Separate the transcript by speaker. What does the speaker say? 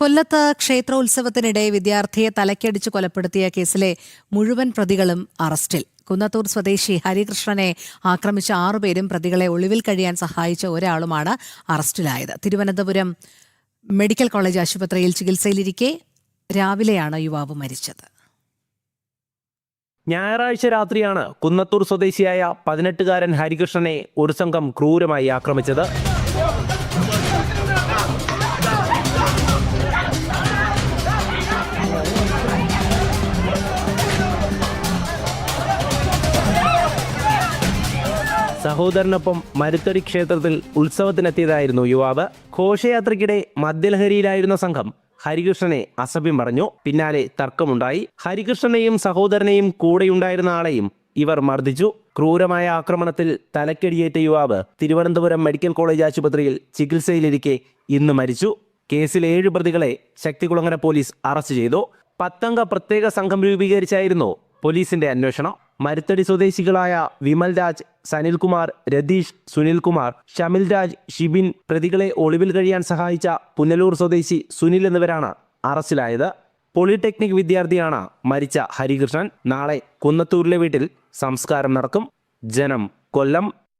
Speaker 1: കൊല്ലത്ത് ക്ഷേത്രോത്സവത്തിനിടെ വിദ്യാർത്ഥിയെ തലക്കടിച്ച് കൊലപ്പെടുത്തിയ കേസിലെ മുഴുവൻ പ്രതികളും അറസ്റ്റിൽ. കുന്നത്തൂർ സ്വദേശി ഹരികൃഷ്ണനെ ആക്രമിച്ച 6 പേരും പ്രതികളെ ഒളിവിൽ കഴിയാൻ സഹായിച്ച ഒരാളുമാണ് അറസ്റ്റിലായത്. തിരുവനന്തപുരം മെഡിക്കൽ കോളേജ് ആശുപത്രിയിൽ ചികിത്സയിലിരിക്കെ രാവിലെയാണ് യുവാവ് മരിച്ചത്.
Speaker 2: ഞായറാഴ്ച രാത്രിയാണ് കുന്നത്തൂർ സ്വദേശിയായ 18-കാരൻ ഹരികൃഷ്ണനെ ഒരു സംഘം ക്രൂരമായി ആക്രമിച്ചത്. സഹോദരനൊപ്പം മരുത്തടി ക്ഷേത്രത്തിൽ ഉത്സവത്തിനെത്തിയതായിരുന്നു യുവാവ്. ഘോഷയാത്രയ്ക്കിടെ മദ്യലഹരിയിലായിരുന്ന സംഘം ഹരികൃഷ്ണനെ അസഭ്യം പറഞ്ഞു. പിന്നാലെ തർക്കമുണ്ടായി. ഹരികൃഷ്ണനെയും സഹോദരനെയും കൂടെയുണ്ടായിരുന്ന ആളെയും ഇവർ മർദ്ദിച്ചു. ക്രൂരമായ ആക്രമണത്തിൽ തലക്കടിയേറ്റ യുവാവ് തിരുവനന്തപുരം മെഡിക്കൽ കോളേജ് ആശുപത്രിയിൽ ചികിത്സയിലിരിക്കെ ഇന്ന് മരിച്ചു. കേസിൽ 7 പ്രതികളെ ശക്തികുളങ്ങര പോലീസ് അറസ്റ്റ് ചെയ്തു. 10 അംഗ പ്രത്യേക സംഘം രൂപീകരിച്ചായിരുന്നു പോലീസിന്റെ അന്വേഷണം. മരുത്തടി സ്വദേശികളായ വിമൽ രാജ്, സനിൽകുമാർ, രതീഷ്, സുനിൽകുമാർ, ഷമിൽ രാജ്, ഷിബിൻ, പ്രതികളെ ഒളിവിൽ കഴിയാൻ സഹായിച്ച പുനലൂർ സ്വദേശി സുനിൽ എന്നിവരാണ് അറസ്റ്റിലായത്. പോളിടെക്നിക് വിദ്യാർത്ഥിയാണ് മരിച്ച ഹരികൃഷ്ണൻ. നാളെ കുന്നത്തൂരിലെ വീട്ടിൽ സംസ്കാരം നടക്കും. ജനം, കൊല്ലം.